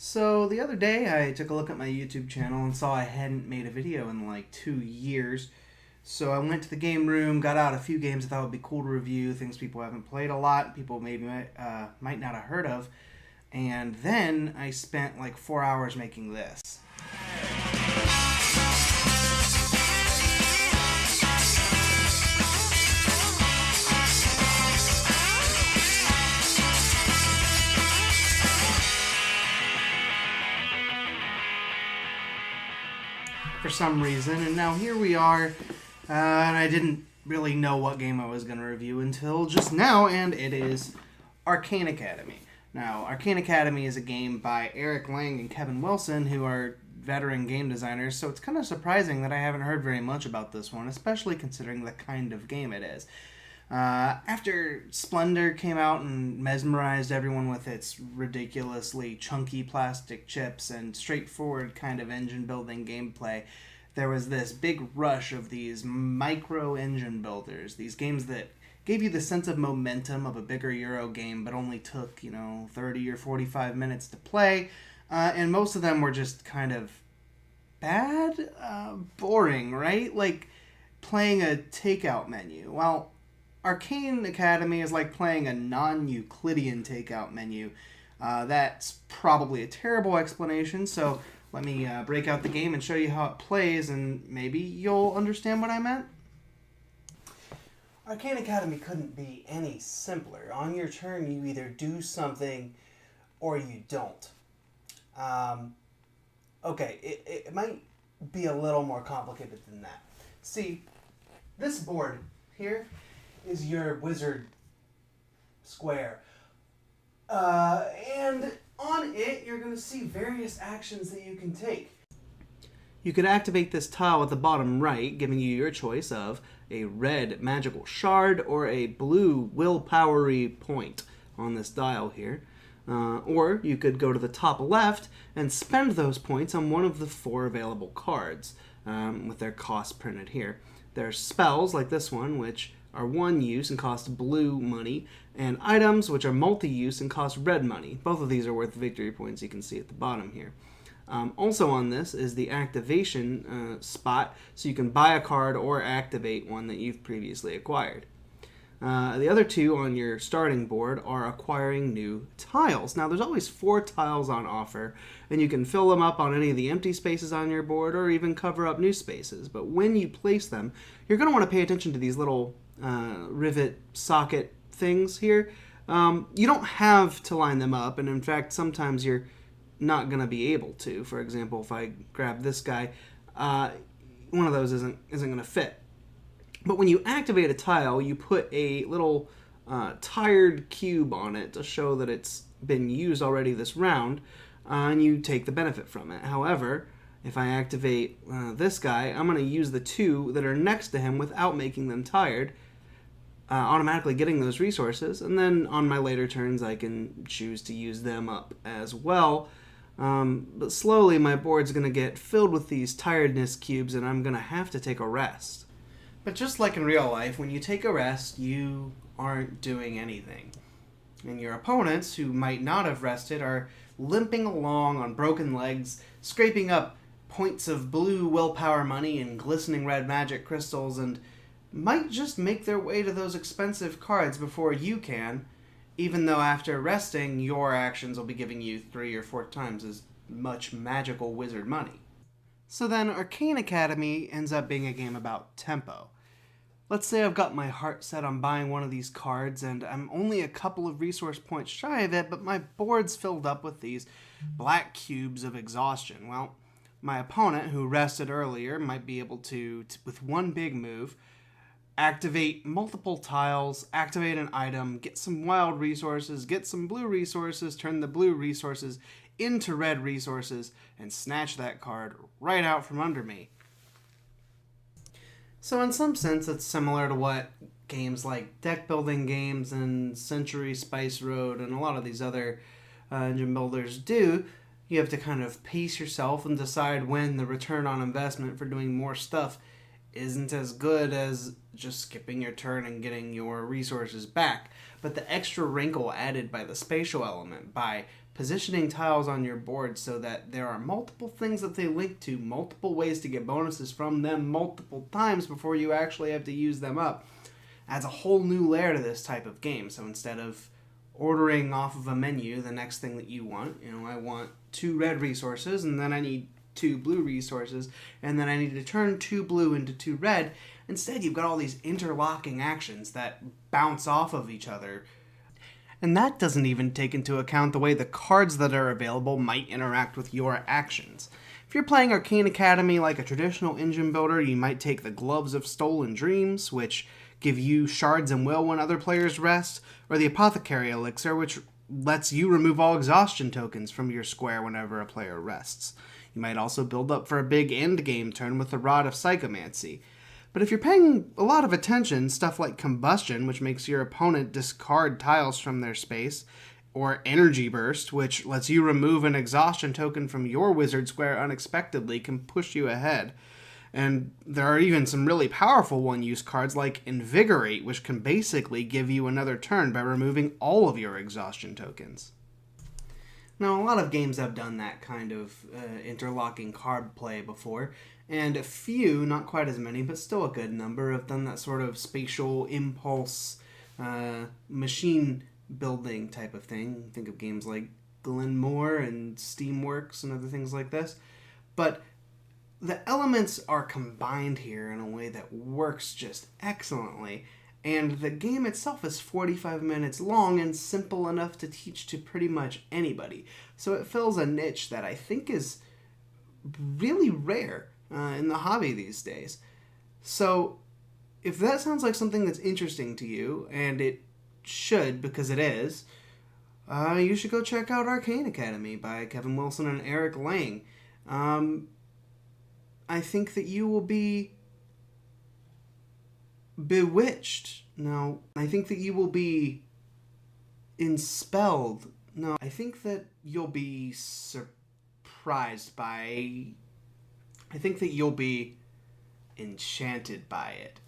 So the other day I took a look at my YouTube channel and saw I hadn't made a video in like 2 years. So I went to the game room, got out a few games I thought would be cool to review, things people haven't played a lot, people maybe might not have heard of. And then I spent like 4 hours making this. For some reason, and now here we are, and I didn't really know what game I was going to review until just now, and it is Arcane Academy. Now, Arcane Academy is a game by Eric Lang and Kevin Wilson, who are veteran game designers, so it's kind of surprising that I haven't heard very much about this one, especially considering the kind of game it is. After Splendor came out and mesmerized everyone with its ridiculously chunky plastic chips and straightforward kind of engine building gameplay, there was this big rush of these micro engine builders, these games that gave you the sense of momentum of a bigger Euro game but only took, 30 or 45 minutes to play, and most of them were just kind of bad, boring, right? Like playing a takeout menu. Well, Arcane Academy is like playing a non-Euclidean takeout menu. That's probably a terrible explanation, so let me break out the game and show you how it plays, and maybe you'll understand what I meant. Arcane Academy couldn't be any simpler. On your turn, you either do something or you don't. Okay, it might be a little more complicated than that. See, this board here is your wizard square. And on it, you're going to see various actions that you can take. You could activate this tile at the bottom right, giving you your choice of a red magical shard or a blue willpowery point on this dial here. Or you could go to the top left and spend those points on one of the 4 available cards, with their cost printed here. There's spells like this one, which are 1 use and cost blue money, and items which are multi-use and cost red money. Both of these are worth victory points, you can see at the bottom here. Also on this is the activation spot, so you can buy a card or activate one that you've previously acquired. The other 2 on your starting board are acquiring new tiles. Now there's always 4 tiles on offer, and you can fill them up on any of the empty spaces on your board or even cover up new spaces. But when you place them, you're going to want to pay attention to these little rivet socket things here. You don't have to line them up, and in fact sometimes you're not going to be able to. For example, if I grab this guy, one of those isn't going to fit. But when you activate a tile, you put a little tired cube on it to show that it's been used already this round, and you take the benefit from it. However, if I activate this guy, I'm going to use the 2 that are next to him without making them tired, automatically getting those resources, and then on my later turns I can choose to use them up as well. But slowly my board's going to get filled with these tiredness cubes, and I'm going to have to take a rest. But just like in real life, when you take a rest, you aren't doing anything. And your opponents, who might not have rested, are limping along on broken legs, scraping up points of blue willpower money and glistening red magic crystals, and might just make their way to those expensive cards before you can, even though after resting, your actions will be giving you 3 or 4 times as much magical wizard money. So then Arcane Academy ends up being a game about tempo. Let's say I've got my heart set on buying one of these cards, and I'm only a couple of resource points shy of it, but my board's filled up with these black cubes of exhaustion. Well, my opponent, who rested earlier, might be able to with one big move, activate multiple tiles, activate an item, get some wild resources, get some blue resources, turn the blue resources into red resources, and snatch that card right out from under me. So in some sense, it's similar to what games like deck building games and Century Spice Road and a lot of these other engine builders do. You have to kind of pace yourself and decide when the return on investment for doing more stuff isn't as good as just skipping your turn and getting your resources back. But the extra wrinkle added by the spatial element, by positioning tiles on your board so that there are multiple things that they link to, multiple ways to get bonuses from them multiple times before you actually have to use them up, adds a whole new layer to this type of game. So instead of ordering off of a menu the next thing that you want, I want 2 red resources, and then I need 2 blue resources, and then I need to turn 2 blue into 2 red. Instead, you've got all these interlocking actions that bounce off of each other. And that doesn't even take into account the way the cards that are available might interact with your actions. If you're playing Arcane Academy like a traditional engine builder, you might take the Gloves of Stolen Dreams, which give you shards and will when other players rest, or the Apothecary Elixir, which lets you remove all exhaustion tokens from your square whenever a player rests. You might also build up for a big endgame turn with the Rod of Psychomancy. But if you're paying a lot of attention, stuff like Combustion, which makes your opponent discard tiles from their space, or Energy Burst, which lets you remove an exhaustion token from your wizard square unexpectedly, can push you ahead. And there are even some really powerful one-use cards like Invigorate, which can basically give you another turn by removing all of your exhaustion tokens. Now, a lot of games have done that kind of interlocking card play before, and a few, not quite as many, but still a good number, have done that sort of spatial impulse machine building type of thing. Think of games like Glenmore and Steamworks and other things like this. But the elements are combined here in a way that works just excellently, and the game itself is 45 minutes long and simple enough to teach to pretty much anybody. So it fills a niche that I think is really rare in the hobby these days. So if that sounds like something that's interesting to you, and it should because it is, you should go check out Arcane Academy by Kevin Wilson and Eric Lang. I think that you will be bewitched. No, I think that you will be enspelled. No, I think that you'll be surprised by... I think that you'll be enchanted by it.